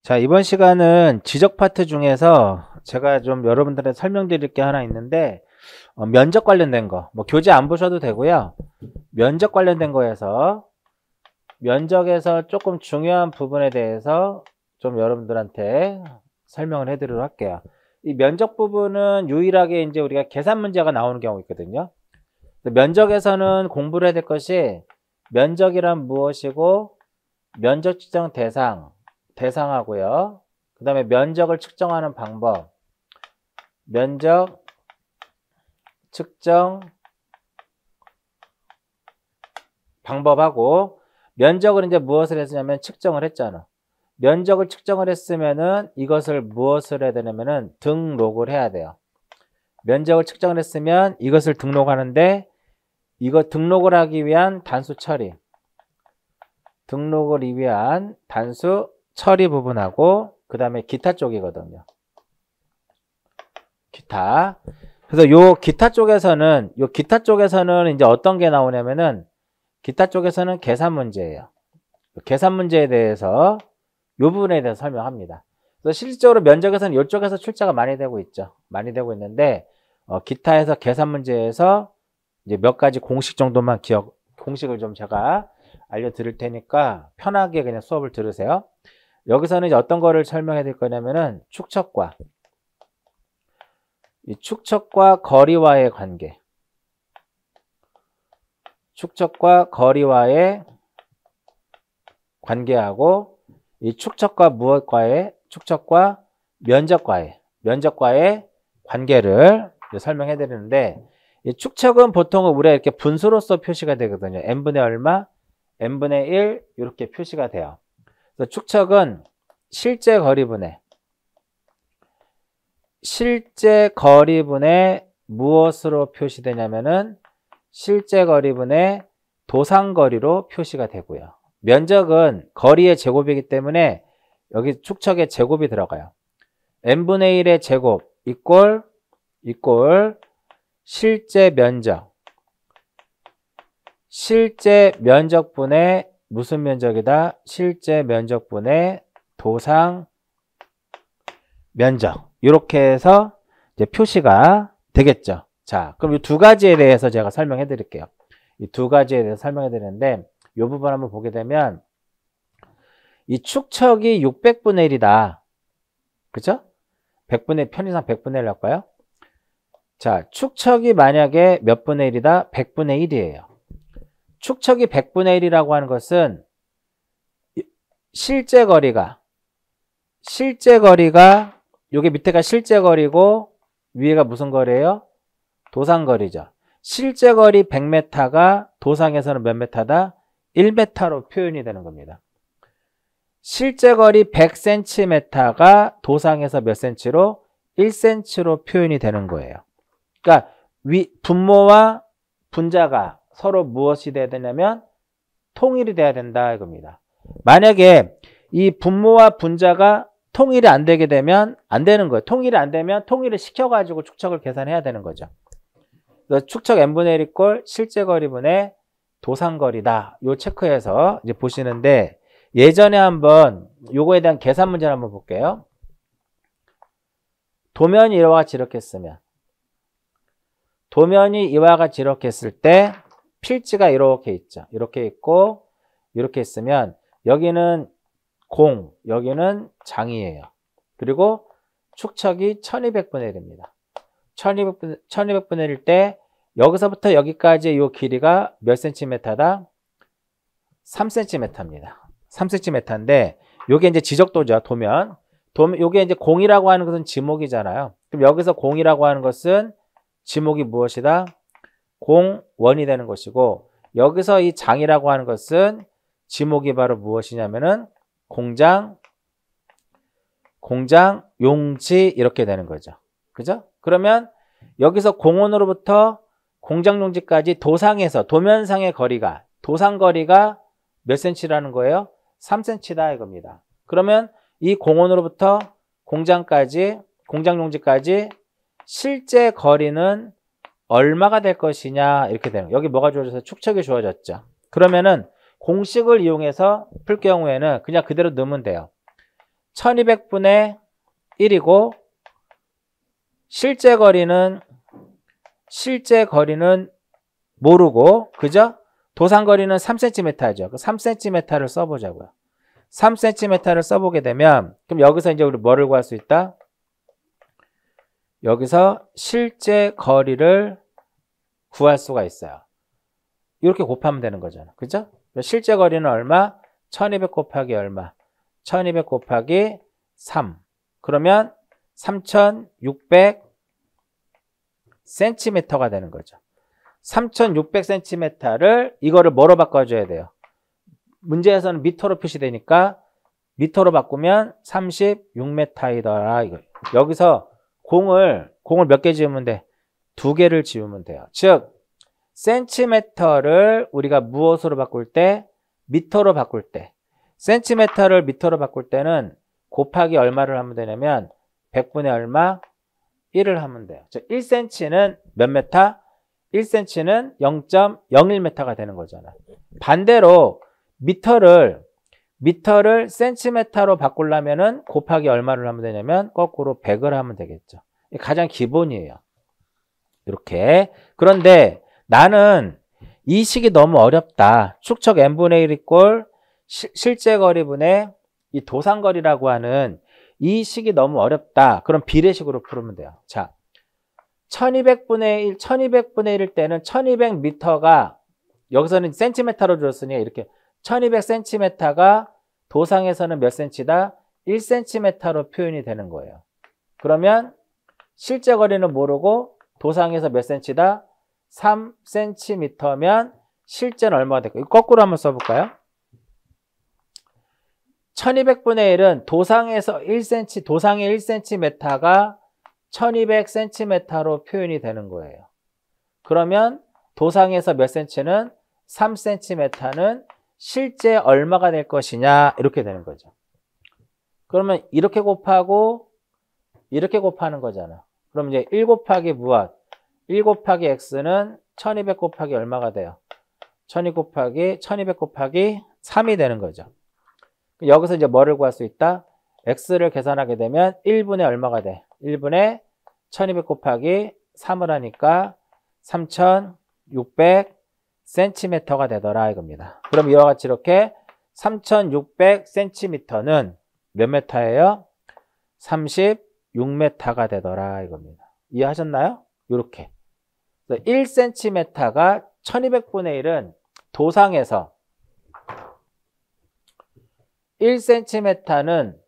자, 이번 시간은 지적 파트 중에서 제가 좀 여러분들한테 설명드릴 게 하나 있는데, 면적 관련된 거, 뭐 교재 안 보셔도 되고요. 면적 관련된 거에서 면적에서 조금 중요한 부분에 대해서 좀 여러분들한테 설명을 해드리도록 할게요. 이 면적 부분은 유일하게 이제 우리가 계산 문제가 나오는 경우 있거든요. 면적에서는 공부를 해야 될 것이 면적이란 무엇이고, 면적 측정 대상하고요. 그 다음에 면적을 측정하는 방법, 면적 측정 방법하고, 면적을 이제 무엇을 했냐면 측정을 했잖아. 면적을 측정을 했으면은 이것을 무엇을 해야 되냐면은 등록을 해야 돼요. 면적을 측정을 했으면 이것을 등록하는데, 이거 등록을 하기 위한 단수 처리, 등록을 위한 단수 처리 부분하고, 그 다음에 기타 쪽이거든요. 기타. 그래서 요 기타 쪽에서는 이제 어떤 게 나오냐면은, 기타 쪽에서는 계산 문제예요. 계산 문제에 대해서 요 부분에 대해서 설명합니다. 그래서 실질적으로 면적에서는 이쪽에서 출제가 많이 되고 있죠. 많이 되고 있는데, 기타에서 계산 문제에서 이제 몇 가지 공식 정도만 공식을 좀 제가 알려드릴 테니까 편하게 그냥 수업을 들으세요. 여기서는 이제 어떤 거를 설명해 드릴 거냐면은 이 축척과 거리와의 관계, 축척과 거리와의 관계하고, 이 축척과 무엇과의, 축척과 면적과의 관계를 설명해 드리는데, 이 축척은 보통 우리가 이렇게 분수로서 표시가 되거든요. n분의 얼마, n분의 1 이렇게 표시가 돼요. 그래서 축척은 실제 거리분의 무엇으로 표시되냐면은 실제 거리분의 도상거리로 표시가 되고요. 면적은 거리의 제곱이기 때문에 여기 축척에 제곱이 들어가요. n분의 1의 제곱 이꼴 실제 면적분의 무슨 면적이다? 실제 면적분의 도상 면적. 이렇게 해서 이제 표시가 되겠죠. 자, 그럼 이 두 가지에 대해서 제가 설명해 드릴게요. 이 두 가지에 대해서 설명해 드리는데, 이 부분 한번 보게 되면, 이 축척이 600분의 1이다. 그죠? 편의상 100분의 1 할까요? 자, 축척이 만약에 몇 분의 1이다? 100분의 1이에요. 축척이 100분의 1이라고 하는 것은 실제 거리가 요게 밑에가 실제 거리고 위에가 무슨 거리예요? 도상거리죠. 실제 거리 100m가 도상에서는 몇 m다? 1m로 표현이 되는 겁니다. 실제 거리 100cm가 도상에서 몇 cm로? 1cm로 표현이 되는 거예요. 그러니까 분모와 분자가 서로 무엇이 돼야 되냐면 통일이 돼야 된다 이겁니다. 만약에 이 분모와 분자가 통일이 안 되게 되면 안 되는 거예요. 통일이 안 되면 통일을 시켜가지고 축척을 계산해야 되는 거죠. 그래서 축척 n분의 1 이꼴 실제 거리분의 도상거리다. 요 체크해서 이제 보시는데, 예전에 한번 요거에 대한 계산 문제를 한번 볼게요. 도면이 이와 같이 이렇게 했으면, 했을 때 필지가 이렇게 있죠. 이렇게 있고 이렇게 있으면 여기는 공, 여기는 장이에요. 그리고 축척이 1200분의 1입니다. 1200분의 1일 때 여기서부터 여기까지 이 길이가 몇 cm다? 3cm입니다. 3cm인데 요게 이제 지적도죠. 도면. 요게 이제 공이라고 하는 것은 지목이잖아요. 그럼 여기서 공이라고 하는 것은 지목이 무엇이다? 공원이 되는 것이고, 여기서 이 장이라고 하는 것은 지목이 바로 무엇이냐면은 공장, 용지 이렇게 되는 거죠. 그죠? 그러면 여기서 공원으로부터 공장 용지까지 도면상의 거리가, 도상거리가 몇 cm라는 거예요? 3cm다 이겁니다. 그러면 이 공원으로부터 공장 용지까지 실제 거리는 얼마가 될 것이냐 이렇게 되는 거예요. 여기 뭐가 주어져서 축척이 주어졌죠. 그러면은 공식을 이용해서 풀 경우에는 그냥 그대로 넣으면 돼요. 1200분의 1이고 실제 거리는 모르고, 그죠? 도상거리는 3cm죠. 3cm를 써보자고요. 3cm를 써보게 되면, 그럼 여기서 이제 우리 뭐를 구할 수 있다? 여기서 실제 거리를 구할 수가 있어요. 이렇게 곱하면 되는 거잖아. 그죠? 실제 거리는 얼마? 1200 곱하기 얼마? 1200 곱하기 3. 그러면 3600cm가 되는 거죠. 3600cm를 이거를 뭐로 바꿔줘야 돼요? 문제에서는 미터로 표시되니까 미터로 바꾸면 36m이더라. 이거. 여기서 공을 몇 개 지우면 돼? 2개를 지우면 돼요. 즉 센티미터를 우리가 무엇으로 바꿀 때? 미터로 바꿀 때. 센티미터를 미터로 바꿀 때는 곱하기 얼마를 하면 되냐면 100분의 얼마? 1을 하면 돼요. 즉 1cm는 몇 메타? 1cm는 0.01m가 되는 거잖아. 반대로 미터를 센티미터로 바꾸려면은 곱하기 얼마를 하면 되냐면 거꾸로 100을 하면 되겠죠. 가장 기본이에요. 이렇게. 그런데 나는 이 식이 너무 어렵다. 축척 n분의 1 이꼴 실제 거리분의 이 도상거리라고 하는 이 식이 너무 어렵다. 그럼 비례식으로 풀면 돼요. 자, 1200분의 1일 때는 1200m가 여기서는 센티미터로 줬으니 이렇게 1200cm가 도상에서는 몇 cm다? 1cm로 표현이 되는 거예요. 그러면 실제 거리는 모르고 도상에서 몇 cm다? 3cm면 실제는 얼마가 될까요? 거꾸로 한번 써볼까요? 1200분의 1은 도상에서 1cm, 도상의 1cm가 1200cm로 표현이 되는 거예요. 그러면 도상에서 몇 cm는 3cm는 실제 얼마가 될 것이냐 이렇게 되는 거죠. 그러면 이렇게 곱하고 이렇게 곱하는 거잖아. 그럼 이제 1 곱하기 무엇? 1 곱하기 x는 1200 곱하기 얼마가 돼요? 1200 곱하기 3이 되는 거죠. 여기서 이제 뭐를 구할 수 있다? x를 계산하게 되면 1분의 얼마가 돼? 1분의 1200 곱하기 3을 하니까 3600cm가 되더라 이겁니다. 그럼 이와 같이 이렇게 3600cm는 몇 메타예요? 36m가 되더라 이겁니다. 이해하셨나요? 이렇게 1cm가 1200분의 1은 도상에서 1cm는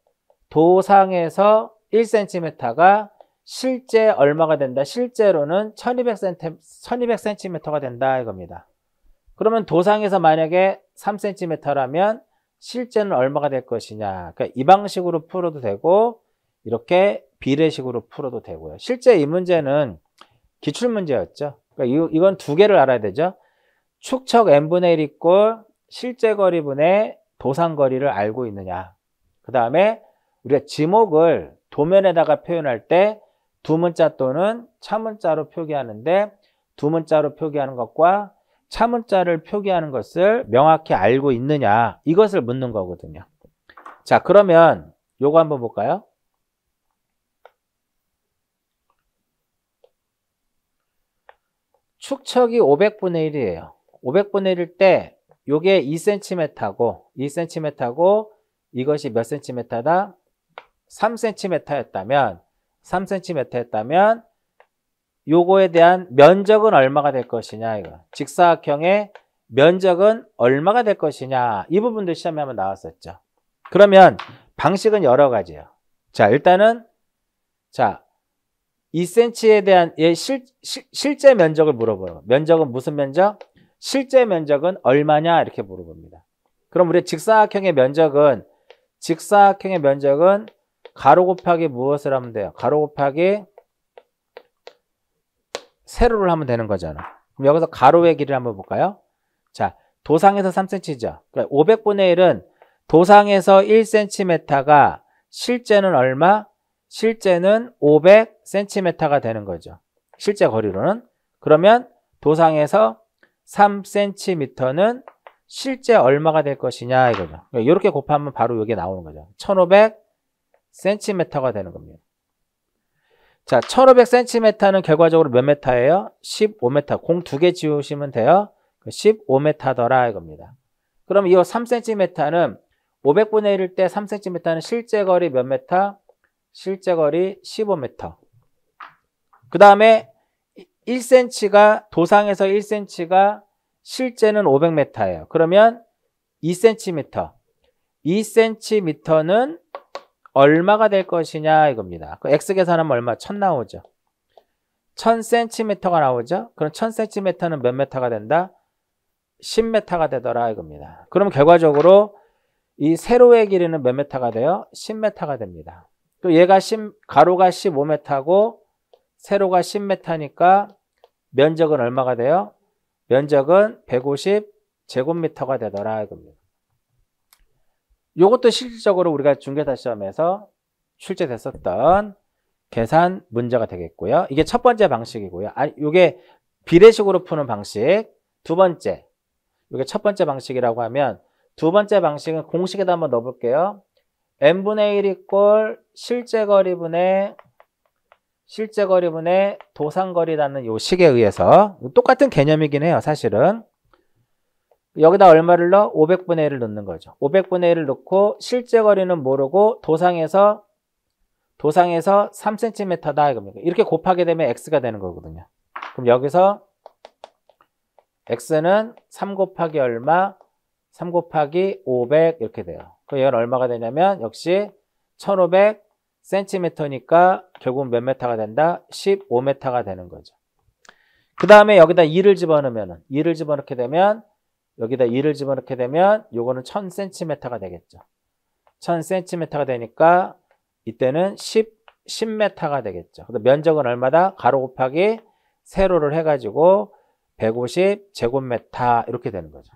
도상에서 1cm가 실제 얼마가 된다? 실제로는 1200cm가 된다 이겁니다. 그러면 도상에서 만약에 3cm라면 실제는 얼마가 될 것이냐? 그러니까 이 방식으로 풀어도 되고 이렇게 비례식으로 풀어도 되고요. 실제 이 문제는 기출문제였죠. 그러니까 이건 2개를 알아야 되죠. 축척 n분의 1 이꼴 실제 거리분의 도상거리를 알고 있느냐. 그 다음에 우리가 지목을 도면에다가 표현할 때 두문자 또는 차문자로 표기하는데 두문자로 표기하는 것과 차문자를 표기하는 것을 명확히 알고 있느냐. 이것을 묻는 거거든요. 자, 그러면 요거 한번 볼까요? 축척이 500분의 1이에요. 500분의 1일 때 요게 2cm고 이것이 몇 cm다? 3cm였다면 요거에 대한 면적은 얼마가 될 것이냐 이거. 직사각형의 면적은 얼마가 될 것이냐. 이 부분도 시험에 한번 나왔었죠. 그러면 방식은 여러 가지예요. 자, 일단은 자 2cm에 대한 실제 면적을 물어봐요. 면적은 무슨 면적? 실제 면적은 얼마냐 이렇게 물어봅니다. 그럼 우리 직사각형의 면적은 가로 곱하기 무엇을 하면 돼요? 가로 곱하기 세로를 하면 되는 거잖아. 그럼 여기서 가로의 길이를 한번 볼까요? 자, 도상에서 3cm죠. 그러니까 500분의 1은 도상에서 1cm가 실제는 얼마? 실제는 500cm가 되는 거죠. 실제 거리로는. 그러면 도상에서 3cm는 실제 얼마가 될 것이냐 이거죠. 그러니까 이렇게 곱하면 바로 이게 나오는 거죠. 1500 cm가 되는 겁니다. 자, 1500cm는 결과적으로 몇 m예요? 15m. 공 2개 지우시면 돼요. 15m더라 이겁니다. 그럼 이 3cm는 500분의 1일 때 3cm는 실제 거리 몇 m? 실제 거리 15m. 그 다음에 1cm가 도상에서 1cm가 실제는 500m예요. 그러면 2cm. 2cm는 얼마가 될 것이냐 이겁니다. 그 x 계산하면 얼마? 1000 나오죠. 1000cm가 나오죠. 그럼 1000cm는 몇 m가 된다? 10m가 되더라 이겁니다. 그럼 결과적으로 이 세로의 길이는 몇 m가 돼요? 10m가 됩니다. 또 얘가 가로가 15m고 세로가 10m니까 면적은 얼마가 돼요? 면적은 150제곱미터가 되더라 이겁니다. 이것도 실질적으로 우리가 중개사 시험에서 출제됐었던 계산 문제가 되겠고요. 이게 첫 번째 방식이고요. 이게 비례식으로 푸는 방식. 두 번째. 이게 첫 번째 방식이라고 하면 두 번째 방식은 공식에다 한번 넣어볼게요. n분의 1 이꼴 실제거리분의 도상거리라는 이 식에 의해서 똑같은 개념이긴 해요. 사실은. 여기다 얼마를 넣어? 500분의 1을 넣는 거죠. 500분의 1을 넣고 실제 거리는 모르고 도상에서 3cm다 이겁니다. 이렇게 곱하게 되면 x가 되는 거거든요. 그럼 여기서 x는 3 곱하기 얼마? 3 곱하기 500 이렇게 돼요. 그럼 얘는 얼마가 되냐면 역시 1500cm니까 결국 몇 m가 된다? 15m가 되는 거죠. 그 다음에 여기다 2를 집어넣으면 여기다 2를 집어넣게 되면 요거는 1000cm가 되겠죠. 1000cm가 되니까 이때는 10m가 되겠죠. 면적은 얼마다? 가로 곱하기 세로를 해가지고 150제곱미터 이렇게 되는 거죠.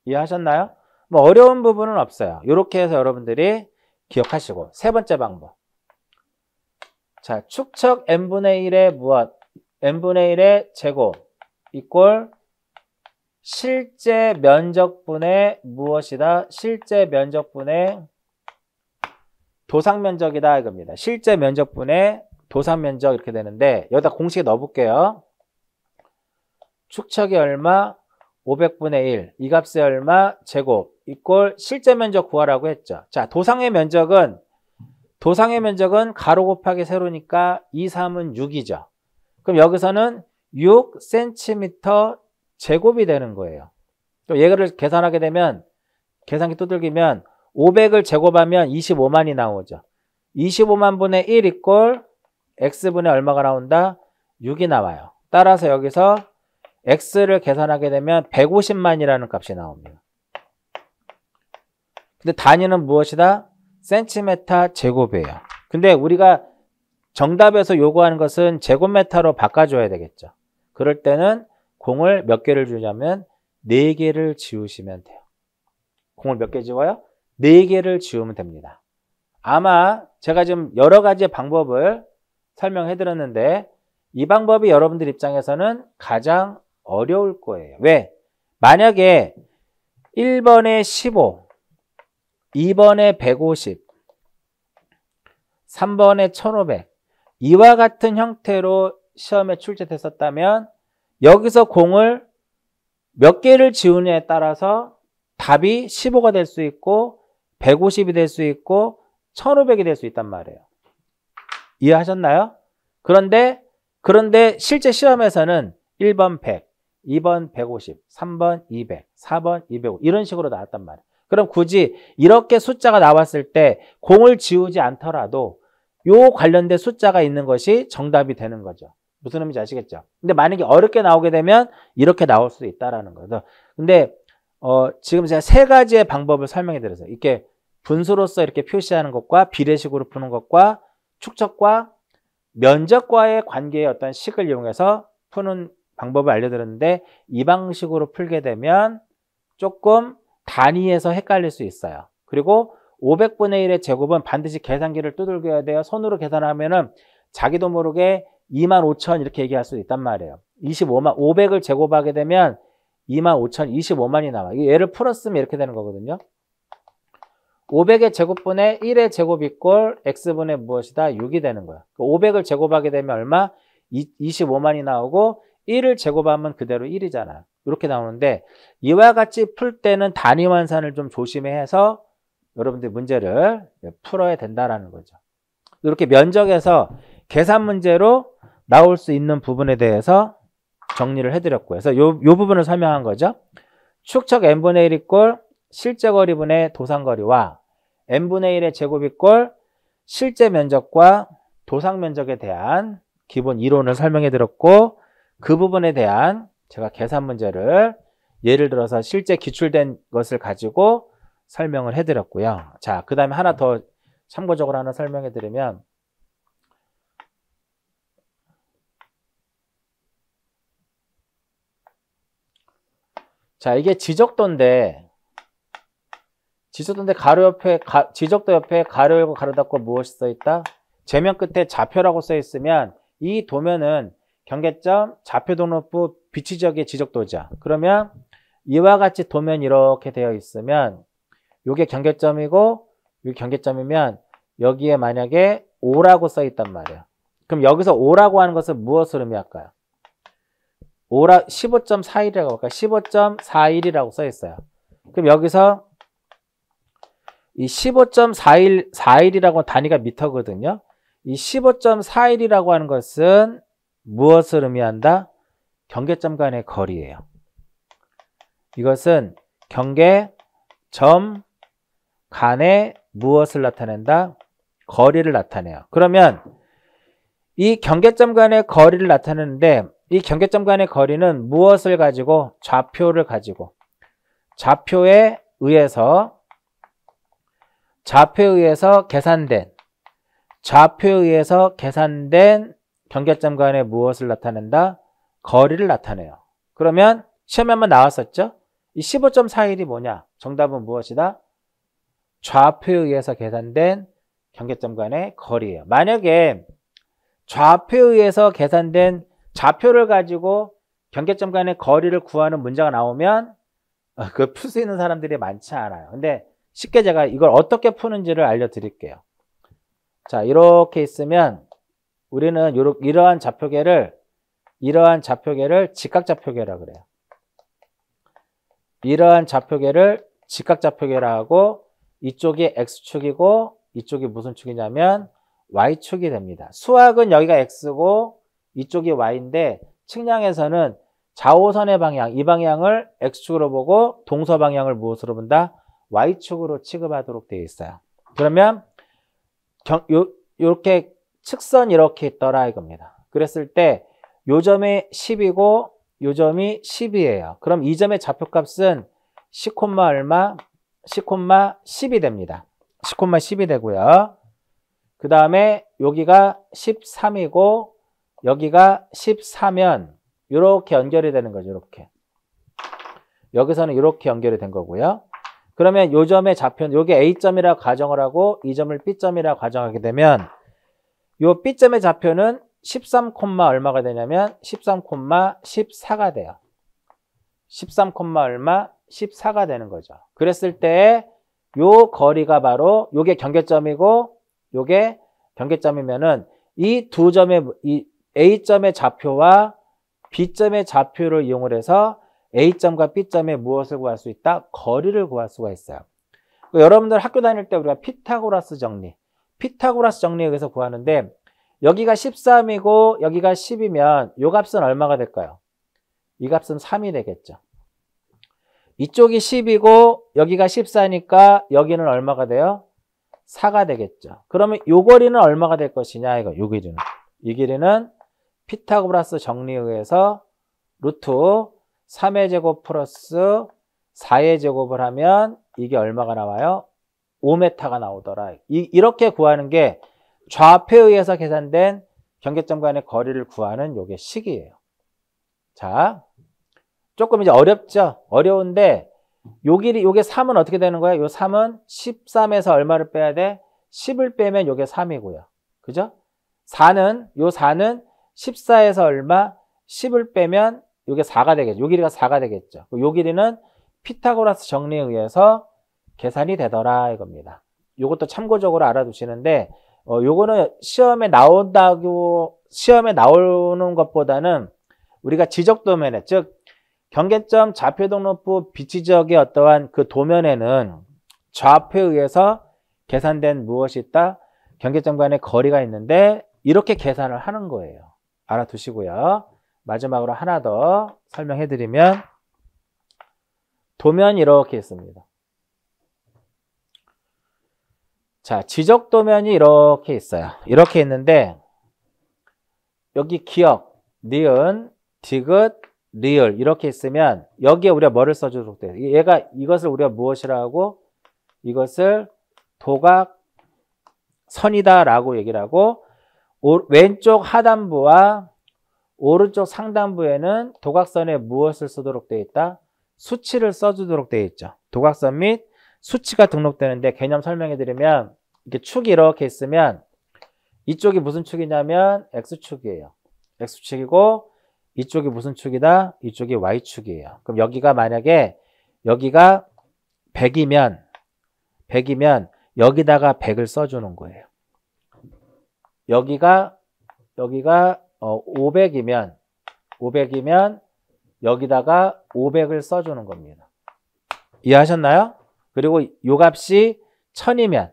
이해하셨나요? 뭐 어려운 부분은 없어요. 이렇게 해서 여러분들이 기억하시고 세 번째 방법. 자, 축척 n분의 1의 무엇? n분의 1의 제곱 이꼴 실제 면적분의 무엇이다? 실제 면적분의 도상면적이다 이겁니다. 실제 면적분의 도상면적 이렇게 되는데 여기다 공식에 넣어볼게요. 축척이 얼마? 500분의 1. 이 값이 얼마? 제곱 이꼴 실제 면적 구하라고 했죠. 자, 도상의 면적은 가로 곱하기 세로니까 2, 3은 6이죠. 그럼 여기서는 6cm 제곱이 되는 거예요. 또 얘를 계산하게 되면 계산기 두들기면 500을 제곱하면 25만이 나오죠. 25만 분의 1 이꼴 x분의 얼마가 나온다? 6이 나와요. 따라서 여기서 x를 계산하게 되면 150만이라는 값이 나옵니다. 근데 단위는 무엇이다? 센티미터 제곱이에요. 근데 우리가 정답에서 요구하는 것은 제곱미터로 바꿔줘야 되겠죠. 그럴 때는 공을 몇 개를 주냐면 4개를 지우시면 돼요. 공을 몇 개 지워요? 4개를 지우면 됩니다. 아마 제가 지금 여러 가지 방법을 설명해 드렸는데 이 방법이 여러분들 입장에서는 가장 어려울 거예요. 왜? 만약에 1번에 15, 2번에 150, 3번에 1500 이와 같은 형태로 시험에 출제됐었다면 여기서 공을 몇 개를 지우느냐에 따라서 답이 15가 될 수 있고 150이 될 수 있고 1500이 될 수 있단 말이에요. 이해하셨나요? 그런데 실제 시험에서는 1번 100, 2번 150, 3번 200, 4번 250 이런 식으로 나왔단 말이에요. 그럼 굳이 이렇게 숫자가 나왔을 때 공을 지우지 않더라도 요 관련된 숫자가 있는 것이 정답이 되는 거죠. 무슨 의미인지 아시겠죠? 근데 만약에 어렵게 나오게 되면 이렇게 나올 수도 있다라는 거죠. 근데 지금 제가 3가지의 방법을 설명해 드렸어요. 이렇게 분수로서 이렇게 표시하는 것과 비례식으로 푸는 것과 축척과 면적과의 관계의 어떤 식을 이용해서 푸는 방법을 알려드렸는데 이 방식으로 풀게 되면 조금 단위에서 헷갈릴 수 있어요. 그리고 500분의 1의 제곱은 반드시 계산기를 두들겨야 돼요. 손으로 계산하면은 자기도 모르게 25,000 이렇게 얘기할 수 있단 말이에요. 25만 500을 제곱하게 되면 25,000 25만이 나와. 얘를 풀었으면 이렇게 되는 거거든요. 500의 제곱분의 1의 제곱 이꼴 x분의 무엇이다? 6이 되는 거야. 500을 제곱하게 되면 얼마? 25만이 나오고 1을 제곱하면 그대로 1이잖아. 이렇게 나오는데 이와 같이 풀 때는 단위 환산을 좀 조심해서 여러분들 문제를 풀어야 된다라는 거죠. 이렇게 면적에서 계산 문제로 나올 수 있는 부분에 대해서 정리를 해드렸고요. 그래서 요 부분을 설명한 거죠. 축척 n분의 1 이꼴 실제 거리분의 도상거리와 n분의 1의 제곱 이꼴 실제 면적과 도상 면적에 대한 기본 이론을 설명해 드렸고, 그 부분에 대한 제가 계산 문제를 예를 들어서 실제 기출된 것을 가지고 설명을 해 드렸고요. 자, 그 다음에 하나 더 참고적으로 하나 설명해 드리면, 자, 이게 지적도인데 가로 옆에 지적도 옆에 가로 열고 가로 닫고 무엇이 써 있다? 제면 끝에 좌표라고 써 있으면 이 도면은 경계점 좌표 등록부 비치지역의 지적도죠. 그러면 이와 같이 도면 이렇게 되어 있으면 이게 경계점이고 이 경계점이면 여기에 만약에 5라고 써 있단 말이에요. 그럼 여기서 5라고 하는 것은 무엇을 의미할까요? 15.41이라고 할까요? 15.41이라고 써 있어요. 그럼 여기서 이 15.41이라고 단위가 미터거든요. 이 15.41이라고 하는 것은 무엇을 의미한다? 경계점 간의 거리예요. 이것은 경계점 간의 무엇을 나타낸다? 거리를 나타내요. 그러면 이 경계점 간의 거리를 나타내는데 이 경계점 간의 거리는 무엇을 가지고? 좌표를 가지고 좌표에 의해서 계산된 경계점 간의 무엇을 나타낸다? 거리를 나타내요. 그러면 시험에 한번 나왔었죠? 이 15.41이 뭐냐? 정답은 무엇이다? 좌표에 의해서 계산된 경계점 간의 거리예요. 만약에 좌표에 의해서 계산된 좌표를 가지고 경계점 간의 거리를 구하는 문제가 나오면 그걸 풀 수 있는 사람들이 많지 않아요. 근데 쉽게 제가 이걸 어떻게 푸는지를 알려드릴게요. 자, 이렇게 있으면 우리는 이러한 좌표계를 직각좌표계라고 그래요. 이러한 좌표계를 직각좌표계라 하고 이쪽이 X축이고 이쪽이 무슨 축이냐면 Y축이 됩니다. 수학은 여기가 X고 이쪽이 Y인데 측량에서는 좌우선의 방향, 이 방향을 X축으로 보고 동서 방향을 무엇으로 본다? Y축으로 취급하도록 되어 있어요. 그러면 이렇게 측선 이렇게 있더라 이겁니다. 그랬을 때 요 점이 10이고 요 점이 10이에요. 그럼 이 점의 좌표값은 10, 얼마? 10, 10이 됩니다. 10, 10이 되고요. 그 다음에 여기가 13이고 여기가 14면 이렇게 연결이 되는 거죠. 이렇게. 여기서는 이렇게 연결이 된 거고요. 그러면 요 점의 좌표는 요게 A점이라고 가정을 하고 이 점을 B점이라고 가정하게 되면 요 B점의 좌표는 13, 얼마가 되냐면 13, 14가 돼요. 13, 얼마? 14가 되는 거죠. 그랬을 때 요 거리가 바로 요게 경계점이고 요게 경계점이면은 이 두 점의 이 A점의 좌표와 B점의 좌표를 이용을 해서 A점과 B점의 무엇을 구할 수 있다? 거리를 구할 수가 있어요. 여러분들 학교 다닐 때 우리가 피타고라스 정리에 의해서 구하는데 여기가 13이고 여기가 10이면 이 값은 얼마가 될까요? 이 값은 3이 되겠죠. 이쪽이 10이고 여기가 14니까 여기는 얼마가 돼요? 4가 되겠죠. 그러면 이 거리는 얼마가 될 것이냐? 이 길이는. 이 길이는 피타고라스 정리에 의해서 루트 3의 제곱 플러스 4의 제곱을 하면 이게 얼마가 나와요? 5m가 나오더라. 이렇게 구하는 게 좌표에 의해서 계산된 경계점 간의 거리를 구하는 요게 식이에요. 자, 조금 이제 어렵죠? 어려운데 요게 3은 어떻게 되는 거예요? 요 3은 13에서 얼마를 빼야 돼? 10을 빼면 요게 3이고요. 그죠? 4는 14에서 얼마? 10을 빼면 요게 4가 되겠죠. 요 길이가 4가 되겠죠. 요 길이는 피타고라스 정리에 의해서 계산이 되더라 이겁니다. 요것도 참고적으로 알아두시는데 요거는 시험에 나오는 것보다는 우리가 지적 도면에, 즉 경계점 좌표등록부 비지적의 어떠한 그 도면에는 좌표에 의해서 계산된 무엇이 있다? 경계점 간의 거리가 있는데 이렇게 계산을 하는 거예요. 알아두시고요. 마지막으로 하나 더 설명해 드리면 도면이 이렇게 있습니다. 자, 지적 도면이 이렇게 있어요. 이렇게 있는데 여기 기역, 니은, 디귿, 리을 이렇게 있으면 여기에 우리가 뭐를 써주도록 돼요? 이것을 우리가 무엇이라고? 이것을 도각선이다 라고 얘기를 하고, 왼쪽 하단부와 오른쪽 상단부에는 도각선에 무엇을 쓰도록 되어 있다? 수치를 써주도록 되어 있죠. 도각선 및 수치가 등록되는데 개념 설명해 드리면 이렇게 축이 이렇게 있으면 이쪽이 무슨 축이냐면 X축이에요. X축이고 이쪽이 무슨 축이다? 이쪽이 Y축이에요. 그럼 여기가 만약에 여기가 100이면 여기다가 100을 써주는 거예요. 여기가 500이면 여기다가 500을 써주는 겁니다. 이해하셨나요? 그리고 요 값이 1000이면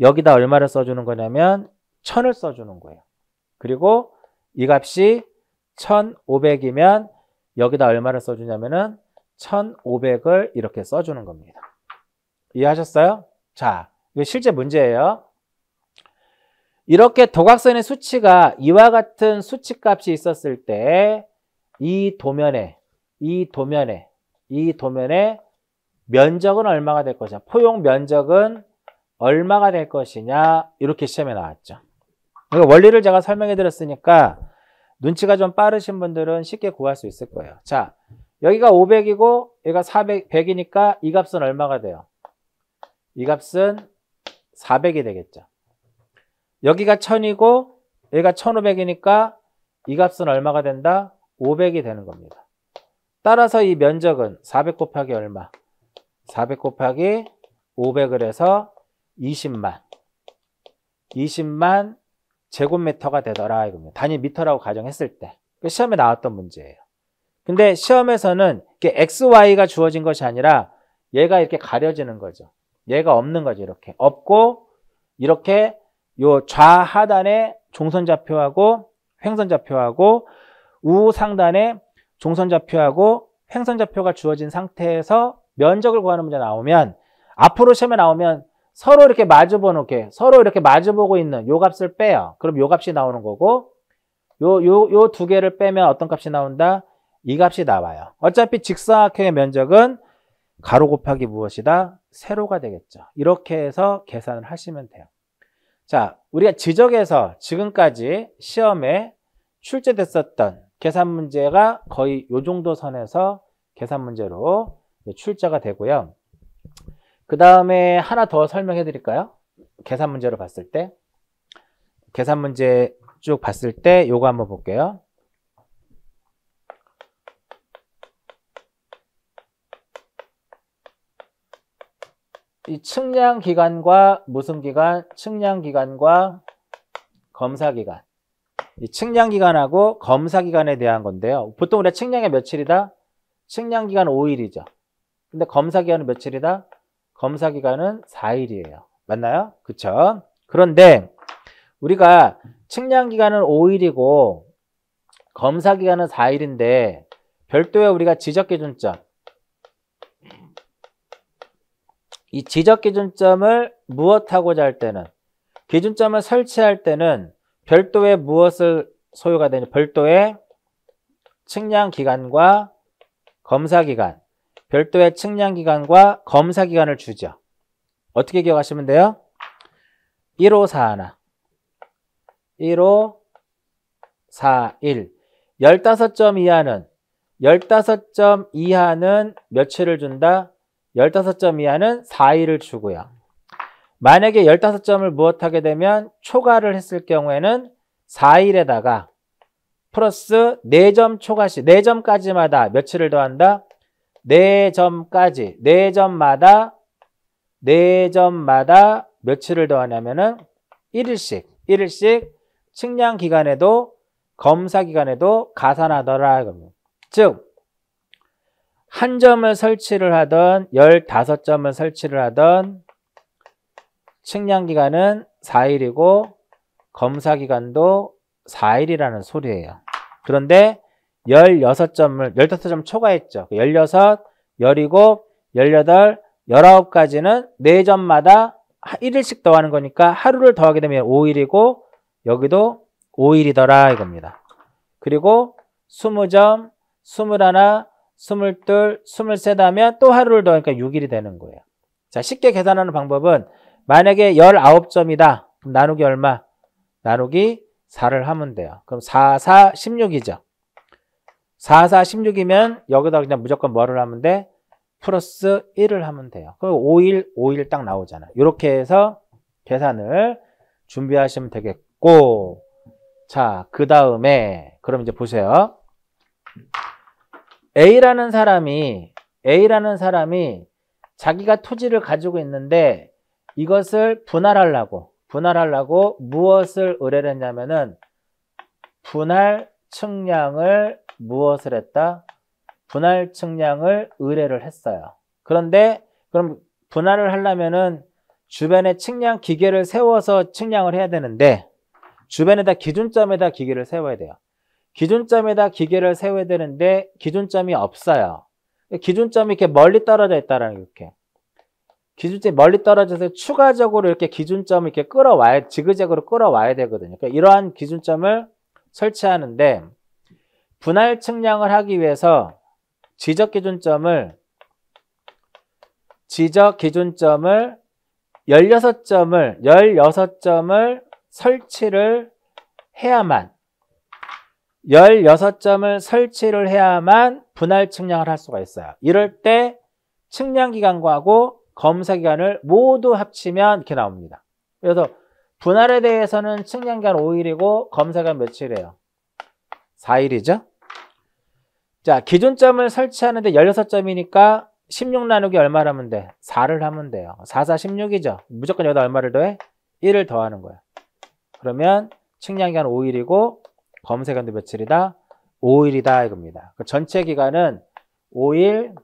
여기다 얼마를 써주는 거냐면 1000을 써주는 거예요. 그리고 이 값이 1500이면 여기다 얼마를 써주냐면은 1500을 이렇게 써주는 겁니다. 이해하셨어요? 자, 이거 실제 문제예요. 이렇게 도각선의 수치가 이와 같은 수치값이 있었을 때 이 도면에 면적은 얼마가 될 것이냐, 포용 면적은 얼마가 될 것이냐, 이렇게 시험에 나왔죠. 그러니까 원리를 제가 설명해 드렸으니까 눈치가 좀 빠르신 분들은 쉽게 구할 수 있을 거예요. 자, 여기가 500이고 여기가 100이니까 이 값은 얼마가 돼요? 이 값은 400이 되겠죠. 여기가 1000이고 여기가 1500이니까 이 값은 얼마가 된다? 500이 되는 겁니다. 따라서 이 면적은 400 곱하기 얼마? 400 곱하기 500을 해서 20만 제곱미터가 되더라 이겁니다. 단위 미터라고 가정했을 때. 시험에 나왔던 문제예요. 근데 시험에서는 이렇게 XY가 주어진 것이 아니라 얘가 이렇게 가려지는 거죠. 얘가 없는 거죠. 이렇게 없고 이렇게 요 좌하단에 종선좌표하고 횡선좌표하고 우상단에 종선좌표하고 횡선좌표가 주어진 상태에서 면적을 구하는 문제 나오면 앞으로 시험에 나오면 서로 이렇게 서로 이렇게 마주보고 있는 요 값을 빼요. 그럼 요 값이 나오는 거고 요 두 개를 빼면 어떤 값이 나온다? 이 값이 나와요. 어차피 직사각형의 면적은 가로 곱하기 무엇이다? 세로가 되겠죠. 이렇게 해서 계산을 하시면 돼요. 자, 우리가 지적에서 지금까지 시험에 출제됐었던 계산 문제가 거의 요 정도 선에서 계산 문제로 출제가 되고요. 그 다음에 하나 더 설명해 드릴까요? 계산 문제로 봤을 때. 계산 문제 쭉 봤을 때 요거 한번 볼게요. 이 측량기관과 무슨 기관? 측량기관과 검사기관. 이 측량기관하고 검사기관에 대한 건데요. 보통 우리가 측량이 며칠이다? 측량기간 5일이죠. 근데 검사기간은 며칠이다? 검사기간은 4일이에요. 맞나요? 그쵸? 그런데 우리가 측량기간은 5일이고 검사기간은 4일인데 별도의 우리가 지적기준점, 이 지적기준점을 무엇하고자 할 때는, 기준점을 설치할 때는 별도의 무엇을 소요가 되냐, 별도의 측량기간과 검사기간, 별도의 측량기간과 검사기간을 주죠. 어떻게 기억하시면 돼요? 1541, 1541. 15점 이하는 며칠을 준다? 15점 이하는 4일을 주고요. 만약에 15점을 무엇하게 되면 초과를 했을 경우에는 4일에다가 플러스 4점 초과시, 4점까지마다 며칠을 더한다? 4점까지 4점마다 며칠을 더하냐면은 1일씩 측량 기간에도 검사 기간에도 가산하더라. 즉 한 점을 설치를 하던 15점을 설치를 하던 측량 기간은 4일이고 검사 기간도 4일이라는 소리예요. 그런데 15점 초과했죠. 16, 17, 18, 19까지는 4점마다 1일씩 더하는 거니까 하루를 더하게 되면 5일이고 여기도 5일이더라 이겁니다. 그리고 20점, 21, 22, 23 하면 또 하루를 더하니까 6일이 되는 거예요. 자, 쉽게 계산하는 방법은 만약에 19점이다. 그럼 나누기 얼마? 나누기 4를 하면 돼요. 그럼 4, 4, 16이죠. 4, 4, 16이면 여기다 그냥 무조건 뭐를 하면 돼? 플러스 1을 하면 돼요. 그럼 5일 딱 나오잖아. 이렇게 해서 계산을 준비하시면 되겠고, 자, 그 다음에 그럼 이제 보세요. A라는 사람이 자기가 토지를 가지고 있는데 이것을 분할하려고 무엇을 의뢰를 했냐면은 분할 측량을 무엇을 했다? 분할 측량을 의뢰를 했어요. 그런데 그럼 분할을 하려면은 주변에 측량 기계를 세워서 측량을 해야 되는데 주변에다 기준점에다 기계를 세워야 돼요. 기준점에다 기계를 세워야 되는데 기준점이 없어요. 기준점이 이렇게 멀리 떨어져 있다라는 게 이렇게. 기준점이 멀리 떨어져서 추가적으로 이렇게 기준점을 이렇게 지그재그로 끌어와야 되거든요. 그러니까 이러한 기준점을 설치하는데 분할 측량을 하기 위해서 지적 기준점을 16점을 설치를 해야만 16점을 설치를 해야만 분할 측량을 할 수가 있어요. 이럴 때 측량 기간하고 검사 기간을 모두 합치면 이렇게 나옵니다. 그래서 분할에 대해서는 측량 기간 5일이고 검사 기간 며칠이에요? 4일이죠. 자, 기준점을 설치하는데 16점이니까 16 나누기 얼마를 하면 돼? 4를 하면 돼요. 4, 4, 16이죠. 무조건 여기다 얼마를 더해? 1을 더하는 거야. 그러면 측량 기간 5일이고 검사 기간도 며칠이다? 5일이다 이겁니다. 그 전체 기간은 5일,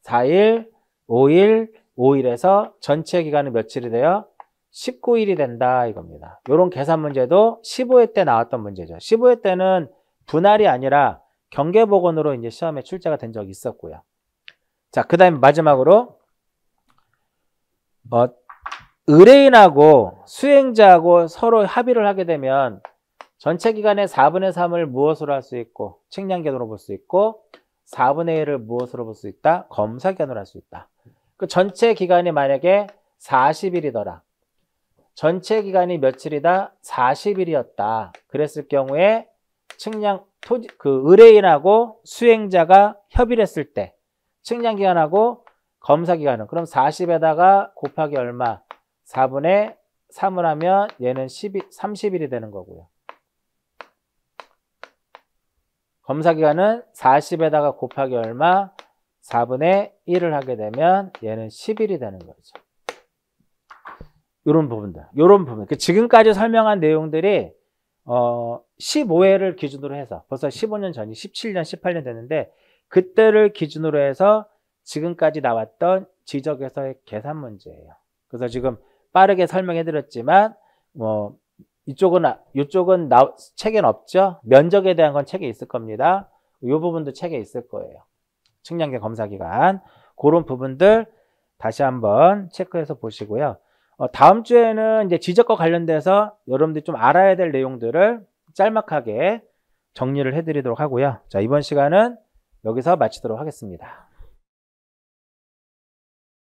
4일, 5일, 5일에서 전체 기간은 며칠이 돼요? 19일이 된다 이겁니다. 이런 계산 문제도 15회 때 나왔던 문제죠. 15회 때는 분할이 아니라 경계복원으로 이제 시험에 출제가 된 적이 있었고요. 자, 그 다음에 마지막으로 의뢰인하고 수행자하고 서로 합의를 하게 되면 전체 기간의 4분의 3을 무엇으로 할 수 있고 측량 기간으로 볼 수 있고 4분의 1을 무엇으로 볼 수 있다? 검사 기간으로 할 수 있다. 그 전체 기간이 만약에 40일이더라. 전체 기간이 며칠이다? 40일이었다. 그랬을 경우에 의뢰인하고 수행자가 협의를 했을 때 측량 기간하고 검사 기간은 그럼 40에다가 곱하기 얼마? 4분의 3을 하면 얘는 30일이 되는 거고요. 검사 기간은 40에다가 곱하기 얼마? 4분의 1을 하게 되면 얘는 10일이 되는 거죠. 이런 부분. 지금까지 설명한 내용들이 15회를 기준으로 해서 벌써 15년 전이 17년, 18년 됐는데 그때를 기준으로 해서 지금까지 나왔던 지적에서의 계산 문제예요. 그래서 지금 빠르게 설명해 드렸지만 이쪽은 책에는 없죠. 면적에 대한 건 책에 있을 겁니다. 이 부분도 책에 있을 거예요. 측량기 검사 기간 그런 부분들 다시 한번 체크해서 보시고요. 다음 주에는 이제 지적과 관련돼서 여러분들이 좀 알아야 될 내용들을 짤막하게 정리를 해드리도록 하고요. 자, 이번 시간은 여기서 마치도록 하겠습니다.